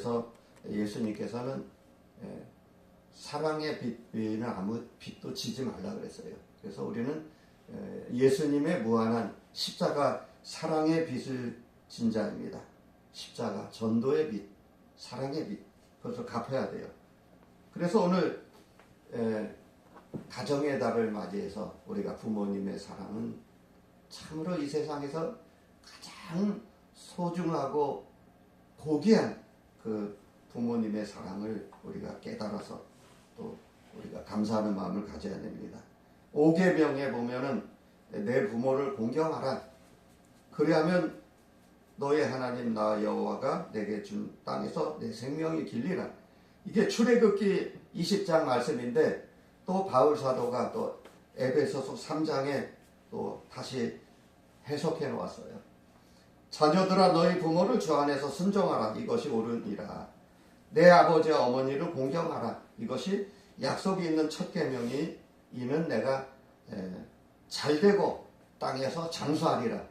그래서 예수님께서는 사랑의 빛 외에는 아무 빛도 지지 말라 그랬어요. 그래서 우리는 예수님의 무한한 십자가 사랑의 빛을 진 자입니다. 십자가 전도의 빛, 사랑의 빛, 그것을 갚아야 돼요. 그래서 오늘 가정의 달을 맞이해서 우리가 부모님의 사랑은 참으로 이 세상에서 가장 소중하고 고귀한 그 부모님의 사랑을 우리가 깨달아서 또 우리가 감사하는 마음을 가져야 됩니다. 오계명에 보면은 내 부모를 공경하라. 그리하면 너의 하나님 나 여호와가 내게 준 땅에서 내 생명이 길리라. 이게 출애굽기 20장 말씀인데 또 바울 사도가 또 에베소서 3장에 또 다시 해석해 놓았어요. 자녀들아 너희 부모를 주 안에서 순종하라. 이것이 옳으니라. 내 아버지와 어머니를 공경하라. 이것이 약속이 있는 첫 계명이 이는 내가 잘되고 땅에서 장수하리라.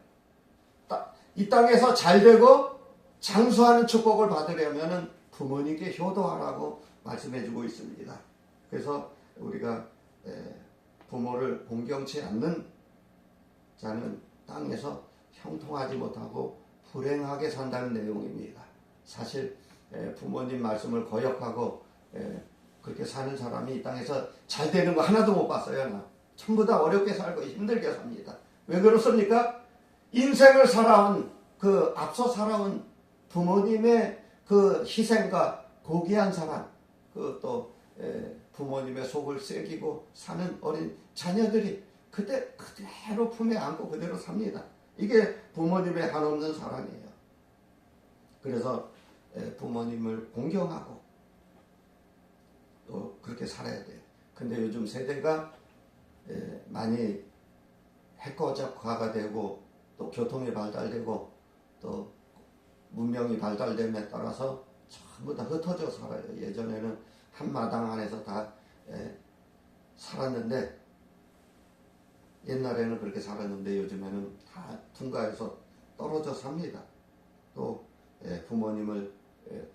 이 땅에서 잘되고 장수하는 축복을 받으려면 부모님께 효도하라고 말씀해주고 있습니다. 그래서 우리가 부모를 공경치 않는 자는 땅에서 형통하지 못하고 불행하게 산다는 내용입니다. 사실 부모님 말씀을 거역하고 그렇게 사는 사람이 이 땅에서 잘 되는 거 하나도 못 봤어요. 나. 전부 다 어렵게 살고 힘들게 삽니다. 왜 그렇습니까? 인생을 살아온 앞서 살아온 부모님의 그 희생과 고귀한 사랑, 또 부모님의 속을 새기고 사는 어린 자녀들이 그대로 품에 안고 그대로 삽니다. 이게 부모님의 한없는 사랑이에요. 그래서 부모님을 공경하고 또 그렇게 살아야 돼요. 근데 요즘 세대가 많이 핵가족화가 되고 또 교통이 발달되고 또 문명이 발달됨에 따라서 전부 다 흩어져 살아요. 예전에는 한 마당 안에서 다 살았는데 옛날에는 그렇게 살았는데 요즘에는 다 둔가에서 떨어져 삽니다. 또 부모님을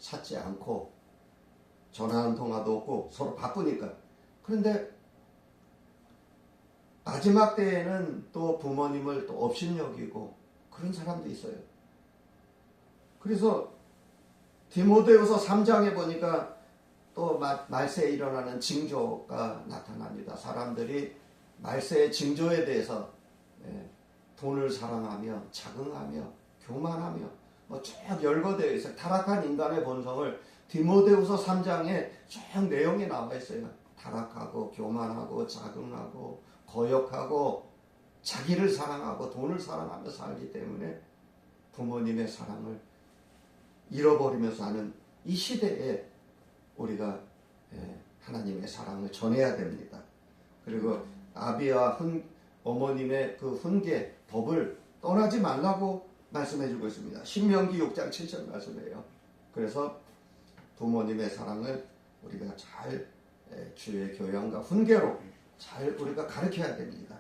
찾지 않고 전화 한 통화도 없고 서로 바쁘니까. 그런데 마지막 때에는 또 부모님을 또 업신여기고 그런 사람도 있어요. 그래서 디모데후서 3장에 보니까 또 말세에 일어나는 징조가 나타납니다. 사람들이 말세의 징조에 대해서 돈을 사랑하며 자긍하며 교만하며 쭉 열거되어 있어요. 타락한 인간의 본성을 디모데후서 3장에 쭉 내용이 나와 있어요. 타락하고 교만하고 자긍하고 거역하고 자기를 사랑하고 돈을 사랑하며 살기 때문에 부모님의 사랑을 잃어버리면서 사는 이 시대에 우리가 하나님의 사랑을 전해야 됩니다. 그리고 아비와 어머님의 그 훈계, 법을 떠나지 말라고 말씀해주고 있습니다. 신명기 6장 7절 말씀이에요. 그래서 부모님의 사랑을 우리가 잘 주의 교양과 훈계로 잘 우리가 가르쳐야 됩니다.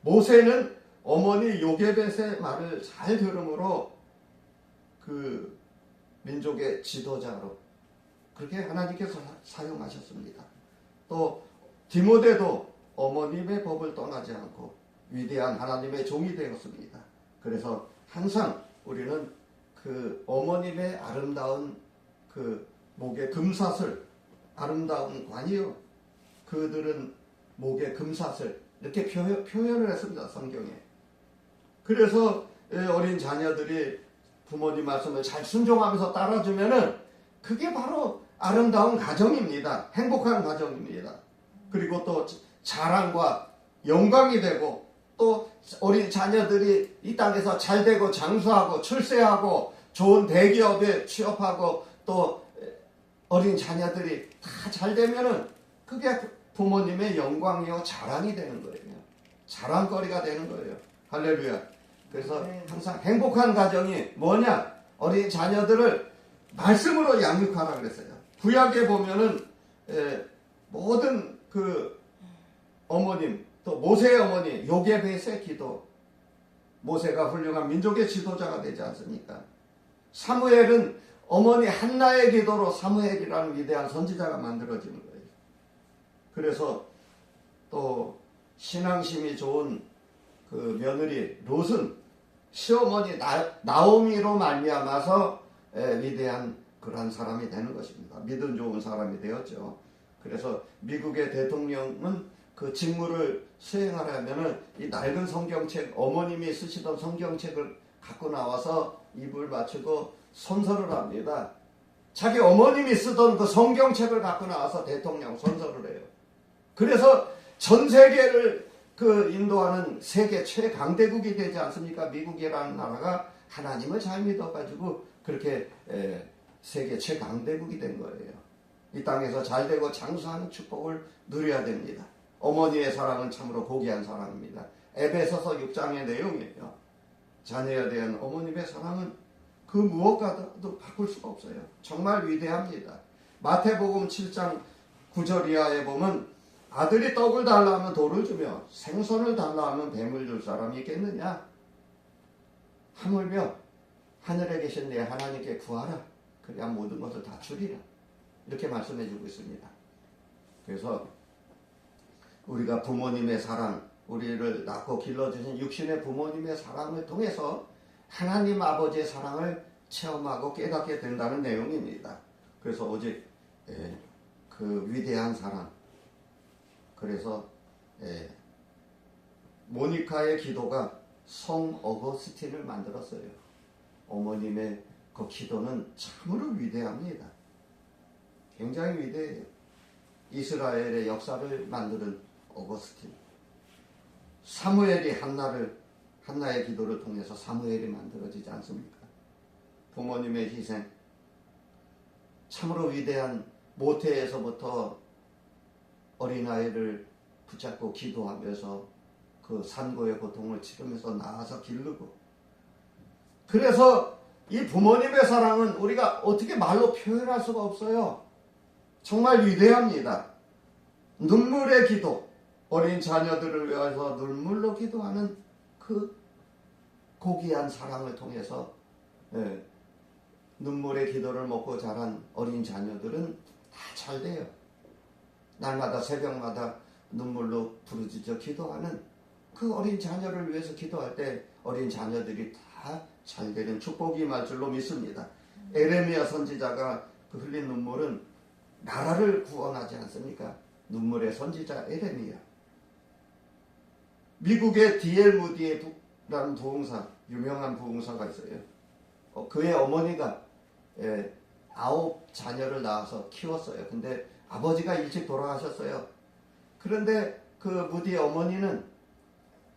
모세는 어머니 요게벳의 말을 잘 들음으로 그 민족의 지도자로 그렇게 하나님께서 사용하셨습니다. 또 디모데도 어머님의 법을 떠나지 않고 위대한 하나님의 종이 되었습니다. 그래서 항상 우리는 그 어머님의 아름다운 그 목에 금사슬, 아름다운 관이요. 그들은 목에 금사슬 이렇게 표현을 했습니다. 성경에. 그래서 어린 자녀들이 부모님 말씀을 잘 순종하면서 따라주면은 그게 바로 아름다운 가정입니다. 행복한 가정입니다. 그리고 또 자랑과 영광이 되고 또 어린 자녀들이 이 땅에서 잘 되고 장수하고 출세하고 좋은 대기업에 취업하고 또 어린 자녀들이 다 잘 되면은 그게 부모님의 영광이요 자랑이 되는 거예요. 자랑거리가 되는 거예요. 할렐루야. 그래서 항상 행복한 가정이 뭐냐? 어린 자녀들을 말씀으로 양육하라 그랬어요. 구약에 보면은 모든 그 어머님 또 모세의 어머니 요게벳의 기도, 모세가 훌륭한 민족의 지도자가 되지 않습니까? 사무엘은 어머니 한나의 기도로 사무엘이라는 위대한 선지자가 만들어지는 거예요. 그래서 또 신앙심이 좋은 그 며느리 롯은 시어머니 나오미로 말미암아서 위대한 그런 사람이 되는 것입니다. 믿음 좋은 사람이 되었죠. 그래서 미국의 대통령은 그 직무를 수행하려면은 이 낡은 성경책, 어머님이 쓰시던 성경책을 갖고 나와서 입을 맞추고 선서를 합니다. 자기 어머님이 쓰던 그 성경책을 갖고 나와서 대통령 선서를 해요. 그래서 전 세계를 그 인도하는 세계 최강대국이 되지 않습니까? 미국이라는 나라가 하나님을 잘 믿어가지고 그렇게 세계 최강대국이 된 거예요. 이 땅에서 잘되고 장수하는 축복을 누려야 됩니다. 어머니의 사랑은 참으로 고귀한 사랑입니다. 에베소서 6장의 내용이에요. 자녀에 대한 어머님의 사랑은 그 무엇과도 바꿀 수가 없어요. 정말 위대합니다. 마태복음 7장 9절 이하에 보면 아들이 떡을 달라 하면 돌을 주며 생선을 달라 하면 뱀을 줄 사람이 있겠느냐? 하물며 하늘에 계신 내 하나님께 구하라. 그래야 모든 것을 다 주리라. 이렇게 말씀해 주고 있습니다. 그래서 우리가 부모님의 사랑, 우리를 낳고 길러주신 육신의 부모님의 사랑을 통해서 하나님 아버지의 사랑을 체험하고 깨닫게 된다는 내용입니다. 그래서 오직 그 위대한 사랑, 그래서 모니카의 기도가 성 어거스틴을 만들었어요. 어머님의 그 기도는 참으로 위대합니다. 굉장히 위대해요. 이스라엘의 역사를 만드는 어거스틴. 사무엘이 한나의 기도를 통해서 사무엘이 만들어지지 않습니까? 부모님의 희생. 참으로 위대한 모태에서부터 어린아이를 붙잡고 기도하면서 그 산고의 고통을 치르면서 나아서 기르고. 그래서 이 부모님의 사랑은 우리가 어떻게 말로 표현할 수가 없어요. 정말 위대합니다. 눈물의 기도, 어린 자녀들을 위해서 눈물로 기도하는 그 고귀한 사랑을 통해서 눈물의 기도를 먹고 자란 어린 자녀들은 다 잘 돼요. 날마다 새벽마다 눈물로 부르짖어 기도하는 그 어린 자녀를 위해서 기도할 때 어린 자녀들이 다 잘 되는 축복이 임할 줄로 믿습니다. 에레미야 선지자가 그 흘린 눈물은 나라를 구원하지 않습니까? 눈물의 선지자 에레미야. 미국의 D.L. 무디라는 부흥사, 유명한 부흥사가 있어요. 그의 어머니가 9 자녀를 낳아서 키웠어요. 근데 아버지가 일찍 돌아가셨어요. 그런데 그 무디의 어머니는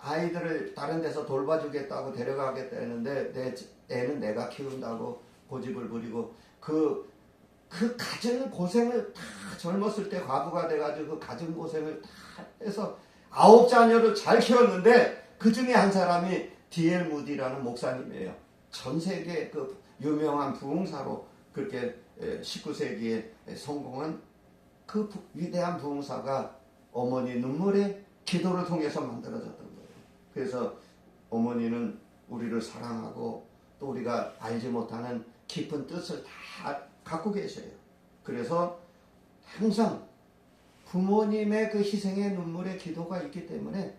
아이들을 다른 데서 돌봐주겠다고 데려가겠다 했는데 내 애는 내가 키운다고 고집을 부리고 그 갖은 고생을 다 젊었을 때 과부가 돼가지고 그 갖은 고생을 다 해서 9 자녀를 잘 키웠는데 그 중에 한 사람이 D.L. 무디라는 목사님이에요. 전 세계 그 유명한 부흥사로 그렇게 19세기에 성공한 그 위대한 부흥사가 어머니 눈물의 기도를 통해서 만들어졌던 거예요. 그래서 어머니는 우리를 사랑하고 또 우리가 알지 못하는 깊은 뜻을 다 갖고 계셔요. 그래서 항상 부모님의 그 희생의 눈물의 기도가 있기 때문에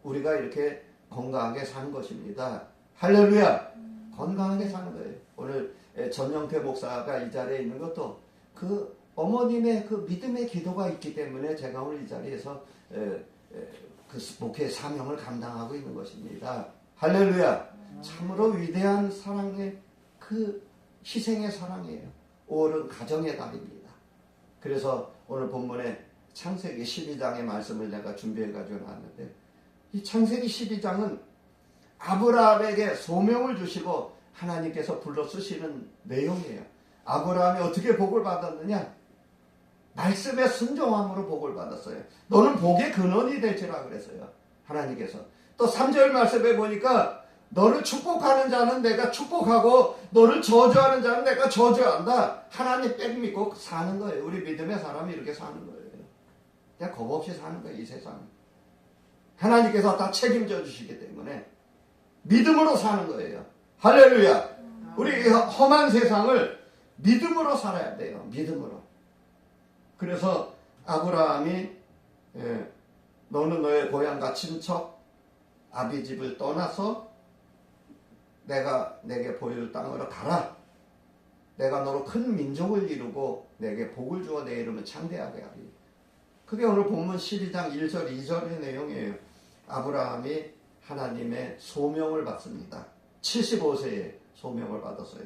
우리가 이렇게 건강하게 사는 것입니다. 할렐루야! 건강하게 사는 거예요. 오늘 전영태 목사가 이 자리에 있는 것도 그 어머님의 그 믿음의 기도가 있기 때문에 제가 오늘 이 자리에서 그 목회의 사명을 감당하고 있는 것입니다. 할렐루야! 참으로 위대한 사랑의 그 희생의 사랑이에요. 5월은 가정의 달입니다. 그래서 오늘 본문에 창세기 12장의 말씀을 내가 준비해가지고 나왔는데 이 창세기 12장은 아브라함에게 소명을 주시고 하나님께서 불러 쓰시는 내용이에요. 아브라함이 어떻게 복을 받았느냐? 말씀에 순종함으로 복을 받았어요. 너는 복의 근원이 될지라 그랬어요. 하나님께서. 또 3절 말씀에 보니까 너를 축복하는 자는 내가 축복하고 너를 저주하는 자는 내가 저주한다. 하나님 백 믿고 사는 거예요. 우리 믿음의 사람이 이렇게 사는 거예요. 그냥 겁 없이 사는 거예요. 이 세상. 하나님께서 다 책임져 주시기 때문에 믿음으로 사는 거예요. 할렐루야. 우리 험한 세상을 믿음으로 살아야 돼요. 믿음으로. 그래서 아브라함이 너는 너의 고향과 친척 아비 집을 떠나서 내가 내게 보일 땅으로 가라. 내가 너로 큰 민족을 이루고 내게 복을 주어 내 이름을 창대하게 하리. 그게 오늘 본문 12장 1절 2절의 내용이에요. 아브라함이 하나님의 소명을 받습니다. 75세에 소명을 받았어요.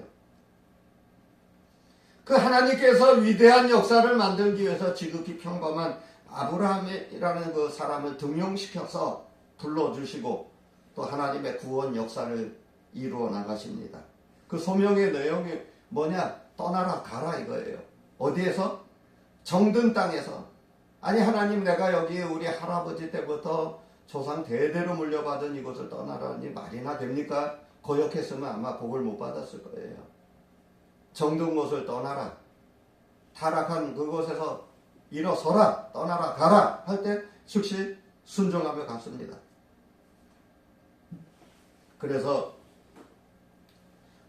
그 하나님께서 위대한 역사를 만들기 위해서 지극히 평범한 아브라함이라는 그 사람을 등용시켜서 불러주시고 또 하나님의 구원 역사를 이루어 나가십니다. 그 소명의 내용이 뭐냐? 떠나라 가라 이거예요. 어디에서? 정든 땅에서. 아니 하나님 내가 여기 우리 할아버지 때부터 조상 대대로 물려받은 이곳을 떠나라니 말이나 됩니까? 거역했으면 아마 복을 못 받았을 거예요. 정든 곳을 떠나라. 타락한 그곳에서 일어서라. 떠나라 가라 할 때 즉시 순종하며 갔습니다. 그래서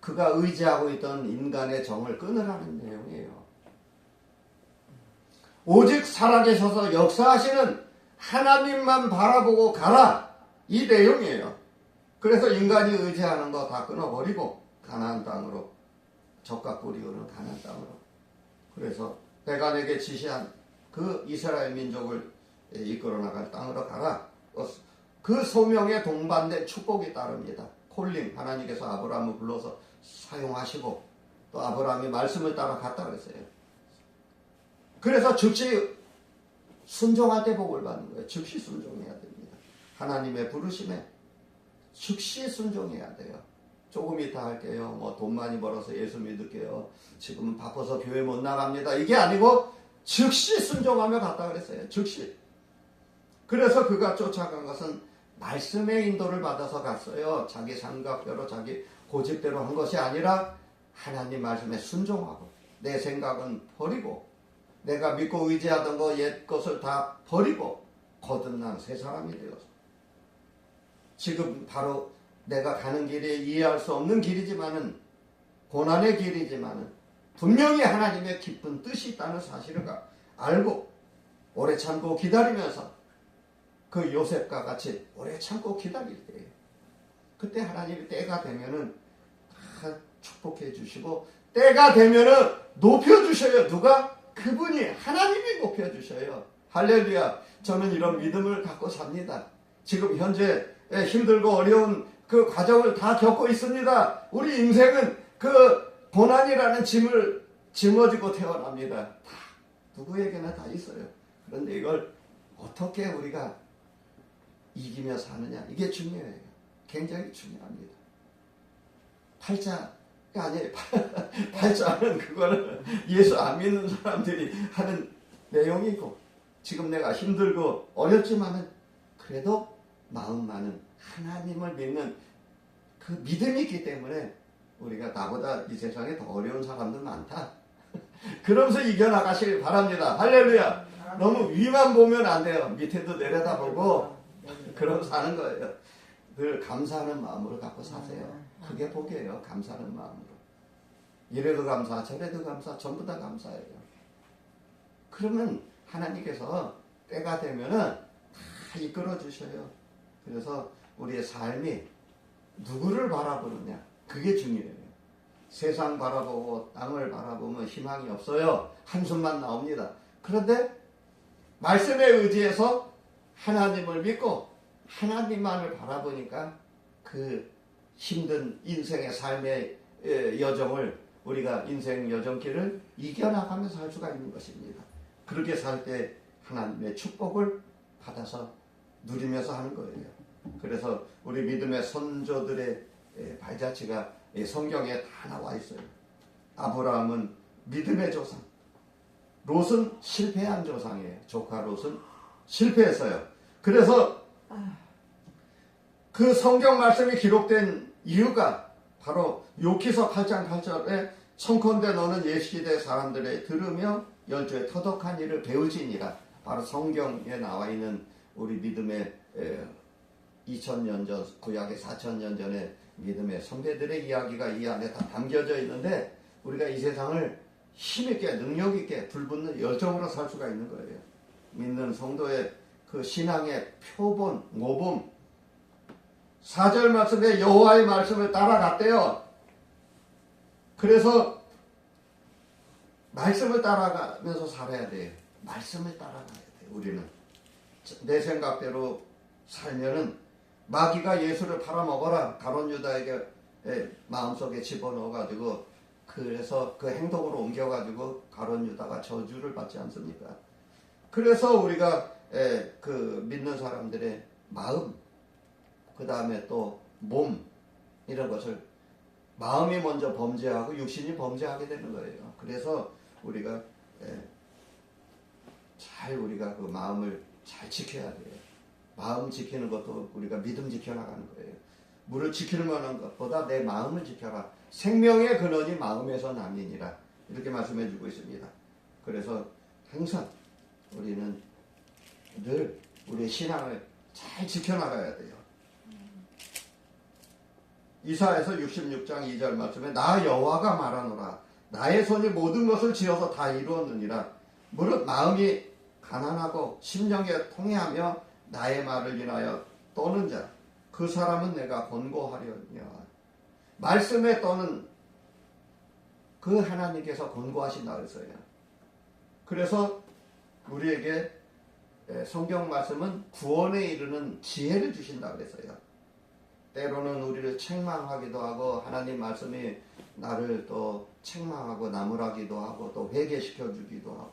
그가 의지하고 있던 인간의 정을 끊으라는 내용이에요. 오직 살아계셔서 역사하시는 하나님만 바라보고 가라. 이 내용이에요. 그래서 인간이 의지하는 거 다 끊어버리고 가나안 땅으로 적과 꿀이 오는 가나안 땅으로. 그래서 내가 내게 지시한 그 이스라엘 민족을 이끌어 나갈 땅으로 가라. 그 소명에 동반된 축복이 따릅니다. 콜링, 하나님께서 아브라함을 불러서 사용하시고 또 아브라함이 말씀을 따라 갔다 그랬어요. 그래서 즉시 순종할 때 복을 받는 거예요. 즉시 순종해야 됩니다. 하나님의 부르심에 즉시 순종해야 돼요. 조금 이따 할게요. 뭐 돈 많이 벌어서 예수 믿을게요. 지금은 바빠서 교회 못 나갑니다. 이게 아니고 즉시 순종하며 갔다 그랬어요. 즉시. 그래서 그가 쫓아간 것은 말씀의 인도를 받아서 갔어요. 자기 생각대로 자기 고집대로 한 것이 아니라 하나님 말씀에 순종하고 내 생각은 버리고 내가 믿고 의지하던 거 옛 것을 다 버리고 거듭난 새 사람이 되어서 지금 바로 내가 가는 길이 이해할 수 없는 길이지만은 고난의 길이지만은 분명히 하나님의 깊은 뜻이 있다는 사실을 알고 오래 참고 기다리면서 그 요셉과 같이 오래 참고 기다릴 때예요. 그때 하나님이 때가 되면은 다 축복해 주시고 때가 되면은 높여주셔요. 누가? 그분이 하나님이 높여주셔요. 할렐루야. 저는 이런 믿음을 갖고 삽니다. 지금 현재 힘들고 어려운 그 과정을 다 겪고 있습니다. 우리 인생은 그 고난이라는 짐을 짊어지고 태어납니다. 다 누구에게나 다 있어요. 그런데 이걸 어떻게 우리가 이기며 사느냐 이게 중요해요. 굉장히 중요합니다. 팔자가 아니에요. 팔자는 그거는 예수 안 믿는 사람들이 하는 내용이고 지금 내가 힘들고 어렵지만은 그래도 마음만은 하나님을 믿는 그 믿음이 있기 때문에 우리가 나보다 이 세상에 더 어려운 사람들 많다. 그러면서 이겨나가시길 바랍니다. 할렐루야. 너무 위만 보면 안 돼요. 밑에도 내려다보고 그러면서 사는 거예요. 늘 감사하는 마음으로 갖고 사세요. 그게 복이에요. 감사하는 마음으로. 이래도 감사, 저래도 감사, 전부 다 감사해요. 그러면 하나님께서 때가 되면은 다 이끌어 주셔요. 그래서 우리의 삶이 누구를 바라보느냐 그게 중요해요. 세상 바라보고 땅을 바라보면 희망이 없어요. 한숨만 나옵니다. 그런데 말씀에 의지해서 하나님을 믿고 하나님만을 바라보니까 그 힘든 인생의 삶의 여정을 우리가 인생 여정길을 이겨나가면서 할 수가 있는 것입니다. 그렇게 살 때 하나님의 축복을 받아서 누리면서 하는 거예요. 그래서 우리 믿음의 선조들의 발자취가 성경에 다 나와 있어요. 아브라함은 믿음의 조상, 롯은 실패한 조상이에요. 조카 롯은 실패했어요. 그래서 그 성경 말씀이 기록된 이유가 바로 욥기서 8장 8절에 청컨대 너는 예시기대 사람들의 들으며 열조의 터덕한 일을 배울지니라. 바로 성경에 나와 있는 우리 믿음의 2000년 전, 구약의 4000년 전에 믿음의 선배들의 이야기가 이 안에 다 담겨져 있는데 우리가 이 세상을 힘있게 능력있게 불붙는 열정으로 살 수가 있는 거예요. 믿는 성도의 그 신앙의 표본, 모범. 4절 말씀에 여호와의 말씀을 따라갔대요. 그래서 말씀을 따라가면서 살아야 돼요. 말씀을 따라가야 돼요. 우리는 내 생각대로 살면은 마귀가 예수를 팔아먹어라 가룟 유다에게 마음속에 집어넣어가지고 그래서 그 행동으로 옮겨가지고 가룟 유다가 저주를 받지 않습니까? 그래서 우리가 그 믿는 사람들의 마음, 그 다음에 또 몸, 이런 것을 마음이 먼저 범죄하고 육신이 범죄하게 되는 거예요. 그래서 우리가 우리가 그 마음을 잘 지켜야 돼요. 마음 지키는 것도 우리가 믿음 지켜나가는 거예요. 물을 지킬 만한 것보다 내 마음을 지켜라. 생명의 근원이 마음에서 남이니라. 이렇게 말씀해 주고 있습니다. 그래서 항상 우리는 늘 우리의 신앙을 잘 지켜나가야 돼요. 이사야서 66장 2절 말씀에 나 여호와가 말하노라. 나의 손이 모든 것을 지어서 다 이루었느니라. 무릇 마음이 가난하고 심령에 통해하며 나의 말을 인하여 떠는 자, 그 사람은 내가 권고하려니와. 말씀에 떠는 그 하나님께서 권고하신다 그랬어요. 그래서 우리에게 성경 말씀은 구원에 이르는 지혜를 주신다 그랬어요. 때로는 우리를 책망하기도 하고 하나님 말씀이 나를 또 책망하고 나무라기도 하고 또 회개시켜 주기도 하고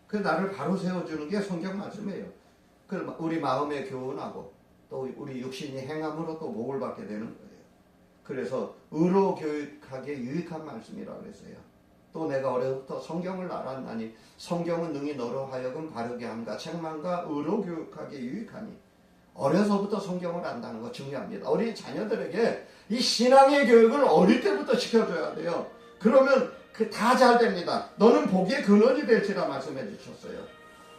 그 나를 바로 세워주는 게 성경 말씀이에요. 그 우리 마음에 교훈하고 또 우리 육신이 행함으로 또 복을 받게 되는 거예요. 그래서 의로 교육하기에 유익한 말씀이라고 그랬어요. 또 내가 어려서부터 성경을 알았나니 성경은 능히 너로 하여금 바르게 함과 책망과 의로 교육하기에 유익하니. 어려서부터 성경을 안다는 거 중요합니다. 어린 자녀들에게 이 신앙의 교육을 어릴 때부터 시켜줘야 돼요. 그러면 그 다 잘 됩니다. 너는 복의 근원이 될지라 말씀해 주셨어요.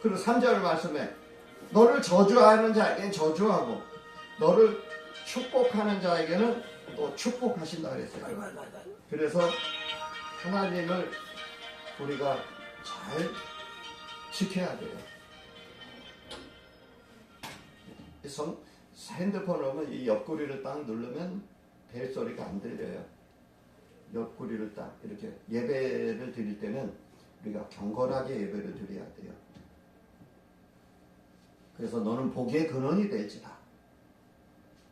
그리고 3절 말씀에 너를 저주하는 자에게는 저주하고 너를 축복하는 자에게는 또 축복하신다 그랬어요. 그래서 하나님을 우리가 잘 지켜야 돼요. 핸드폰 오면 이 옆구리를 딱 누르면 벨 소리가 안 들려요. 옆구리를 딱 이렇게 예배를 드릴 때는 우리가 경건하게 예배를 드려야 돼요. 그래서 너는 복의 근원이 될지다.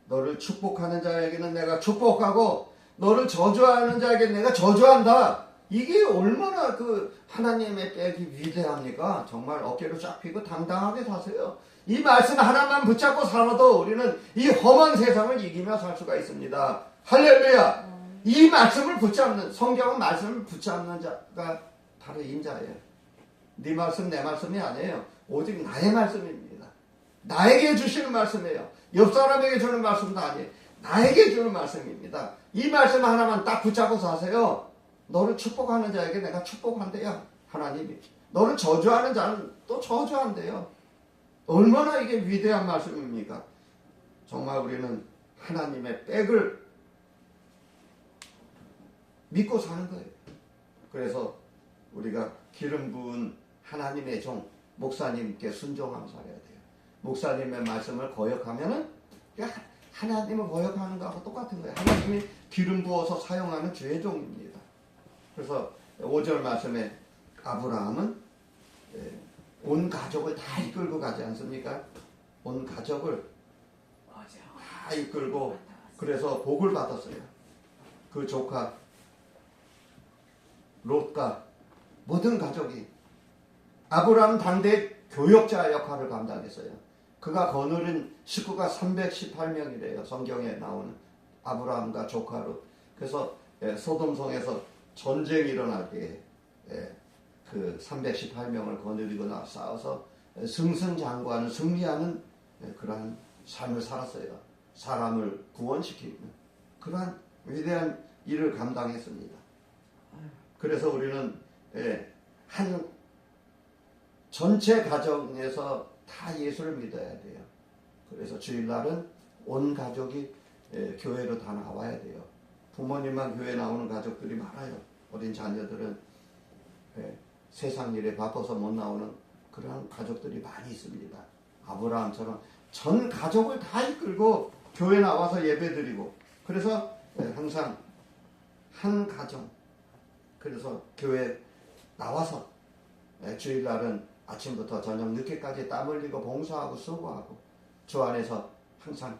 너를 축복하는 자에게는 내가 축복하고 너를 저주하는 자에게 내가 저주한다. 이게 얼마나 그 하나님의 백이 위대합니까? 정말 어깨를 쫙 펴고 당당하게 사세요. 이 말씀 하나만 붙잡고 살아도 우리는 이 험한 세상을 이기며 살 수가 있습니다. 할렐루야! 이 말씀을 붙잡는, 성경은 말씀을 붙잡는 자가 바로 인자예요. 네 말씀 내 말씀이 아니에요. 오직 나의 말씀입니다. 나에게 주시는 말씀이에요. 옆 사람에게 주는 말씀도 아니에요. 나에게 주는 말씀입니다. 이 말씀 하나만 딱 붙잡고 사세요. 너를 축복하는 자에게 내가 축복한대요. 하나님이. 너를 저주하는 자는 또 저주한대요. 얼마나 이게 위대한 말씀입니까? 정말 우리는 하나님의 백을 믿고 사는 거예요. 그래서 우리가 기름 부은 하나님의 종 목사님께 순종하며 살아야 돼요. 목사님의 말씀을 거역하면은 하나님을 거역하는 거하고 똑같은 거예요. 하나님이 기름 부어서 사용하는 주의 종입니다. 그래서 5절 말씀에 아브라함은 온 가족을 다 이끌고 가지 않습니까? 온 가족을 다 이끌고 그래서 복을 받았어요. 그 조카 롯과 모든 가족이 아브라함 당대 교역자 역할을 감당했어요. 그가 거느린 식구가 318명이래요. 성경에 나오는 아브라함과 조카 롯. 그래서 소돔성에서 전쟁이 일어날 때에 그 318명을 거느리거나 싸워서 승승장구하는 승리하는 그러한 삶을 살았어요. 사람을 구원시키는 그러한 위대한 일을 감당했습니다. 그래서 우리는 한 전체 가정에서 다 예수를 믿어야 돼요. 그래서 주일날은 온 가족이 교회로 다 나와야 돼요. 부모님만 교회 나오는 가족들이 많아요. 어린 자녀들은 세상 일에 바빠서 못 나오는 그런 가족들이 많이 있습니다. 아브라함처럼 전 가족을 다 이끌고 교회 나와서 예배드리고, 그래서 항상 한 가정, 그래서 교회 나와서 주일날은 아침부터 저녁 늦게까지 땀 흘리고 봉사하고 수고하고 주 안에서 항상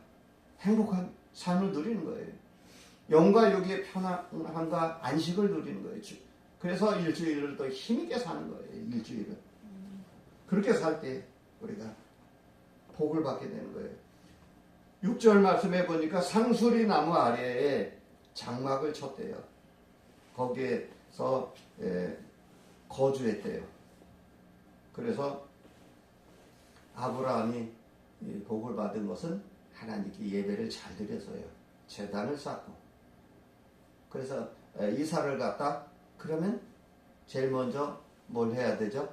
행복한 삶을 누리는 거예요. 영과 육의 편안함과 안식을 누리는 거예요. 그래서 일주일을 또 힘있게 사는 거예요. 일주일을. 그렇게 살 때 우리가 복을 받게 되는 거예요. 6절 말씀해 보니까 상수리 나무 아래에 장막을 쳤대요. 거기에서 거주했대요. 그래서 아브라함이 복을 받은 것은 하나님께 예배를 잘 드려서요. 제단을 쌓고. 그래서 이사를 갔다 그러면 제일 먼저 뭘 해야 되죠?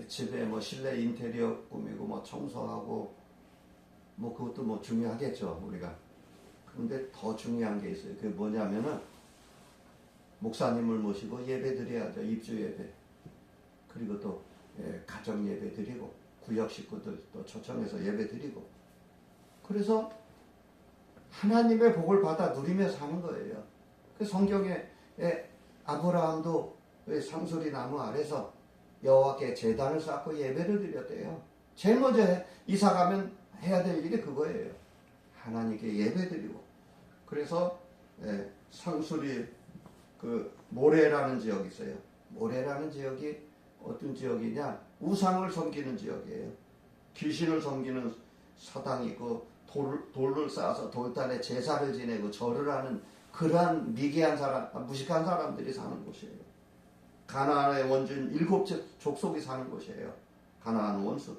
집에 뭐 실내 인테리어 꾸미고 뭐 청소하고 뭐 그것도 뭐 중요하겠죠, 우리가. 그런데 더 중요한 게 있어요. 그게 뭐냐면은 목사님을 모시고 예배 드려야죠. 입주 예배. 그리고 또 가정 예배 드리고 구역 식구들 또 초청해서 예배 드리고. 그래서 하나님의 복을 받아 누리며 사는 거예요. 그 성경에 아브라함도 상수리 나무 아래서 여호와께 제단을 쌓고 예배를 드렸대요. 제일 먼저 이사 가면 해야 될 일이 그거예요. 하나님께 예배 드리고. 그래서 상수리 그 모레라는 지역이 있어요. 모레라는 지역이 어떤 지역이냐? 우상을 섬기는 지역이에요. 귀신을 섬기는 사당이 있고 돌을 쌓아서 돌단에 제사를 지내고 절을 하는 그러한 미개한 사람, 무식한 사람들이 사는 곳이에요. 가나안의 원주인 7 족속이 사는 곳이에요. 가나안 원수.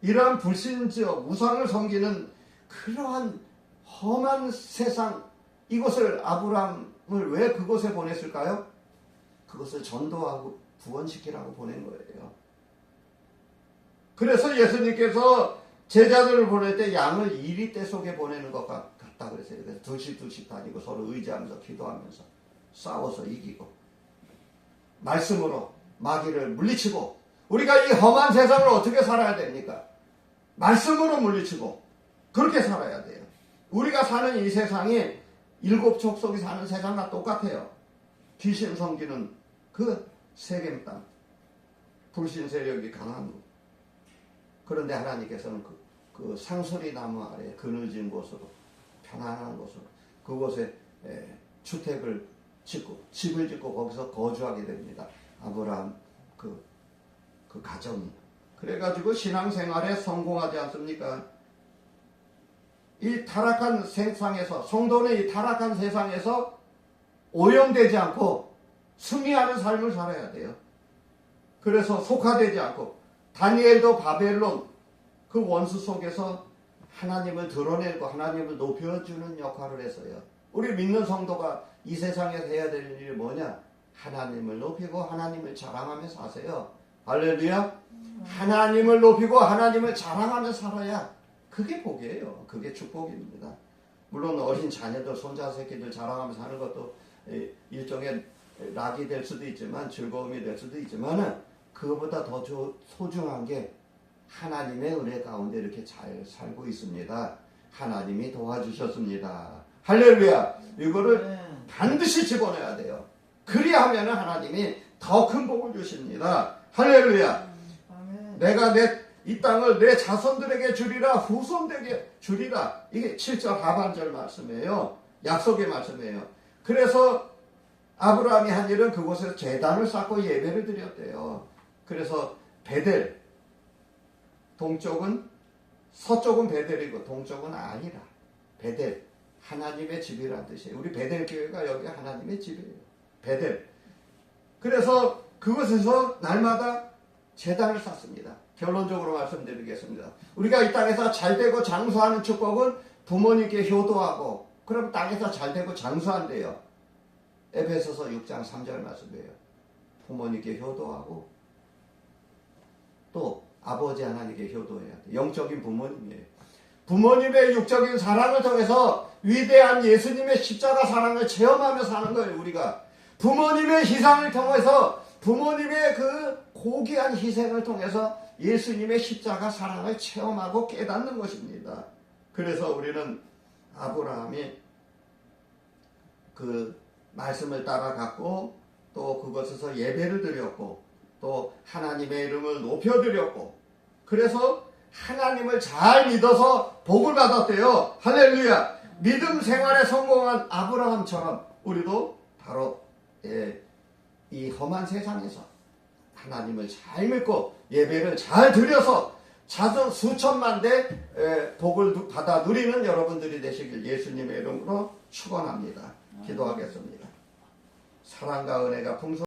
이러한 불신지역, 우상을 섬기는 그러한 험한 세상, 이곳을 아브라함을 왜 그곳에 보냈을까요? 그것을 전도하고 구원시키라고 보낸 거예요. 그래서 예수님께서 제자들을 보낼 때 양을 2리떼 속에 보내는 것 같다 그랬어요. 그래서 둘씩 다니고 서로 의지하면서 기도하면서 싸워서 이기고 말씀으로 마귀를 물리치고. 우리가 이 험한 세상을 어떻게 살아야 됩니까? 말씀으로 물리치고 그렇게 살아야 돼요. 우리가 사는 이 세상이 7 족속이 사는 세상과 똑같아요. 귀신 섬기는 그 세겜 땅, 불신 세력이 강한 곳. 그런데 하나님께서는 그 상수리 나무 아래 그늘진 곳으로, 편안한 곳으로, 그곳에 주택을 짓고 집을 짓고 거기서 거주하게 됩니다. 아브라함 그 가정이. 그래가지고 신앙생활에 성공하지 않습니까? 이 타락한 세상에서, 성도는 이 타락한 세상에서 오염되지 않고 승리하는 삶을 살아야 돼요. 그래서 속화되지 않고, 다니엘도 바벨론 그 원수 속에서 하나님을 드러내고 하나님을 높여주는 역할을 했어요. 우리 믿는 성도가 이 세상에서 해야 될 일이 뭐냐? 하나님을 높이고 하나님을 자랑하며 사세요. 할렐루야. 하나님을 높이고 하나님을 자랑하며 살아야 그게 복이에요. 그게 축복입니다. 물론 어린 자녀들, 손자 새끼들 자랑하며 사는 것도 일종의 낙이 될 수도 있지만, 즐거움이 될 수도 있지만, 그것보다 더 소중한 게 하나님의 은혜 가운데 이렇게 잘 살고 있습니다. 하나님이 도와주셨습니다. 할렐루야. 이거를 반드시 집어넣어야 돼요. 그리하면 하나님이 더 큰 복을 주십니다. 할렐루야. 내가 이 땅을 내 자손들에게 주리라, 후손들에게 주리라. 이게 7절 하반절 말씀이에요. 약속의 말씀이에요. 그래서 아브라함이 한 일은 그곳에서 제단을 쌓고 예배를 드렸대요. 그래서 베델, 서쪽은 베델이고 동쪽은 아니라 베델, 하나님의 집이라는 뜻이에요. 우리 베델 교회가 여기 하나님의 집이에요. 베델. 그래서 그곳에서 날마다 제단을 쌓습니다. 결론적으로 말씀드리겠습니다. 우리가 이 땅에서 잘되고 장수하는 축복은 부모님께 효도하고, 그럼 땅에서 잘되고 장수한대요. 에베소서 6장 3절 말씀이에요. 부모님께 효도하고 또 아버지 하나님께 효도해야 돼. 영적인 부모님이에요. 부모님의 육적인 사랑을 통해서 위대한 예수님의 십자가 사랑을 체험하며 사는 거예요. 우리가 부모님의 희생을 통해서 부모님의 그 고귀한 희생을 통해서 예수님의 십자가 사랑을 체험하고 깨닫는 것입니다. 그래서 우리는 아브라함이 그 말씀을 따라갔고 또 그것에서 예배를 드렸고 또 하나님의 이름을 높여드렸고 그래서 하나님을 잘 믿어서 복을 받았대요. 할렐루야. 믿음 생활에 성공한 아브라함처럼 우리도 바로 이 험한 세상에서 하나님을 잘 믿고 예배를 잘 드려서 자주 수천만 대 복을 받아 누리는 여러분들이 되시길 예수님의 이름으로 축원합니다. 기도하겠습니다. 사랑과 은혜가 풍성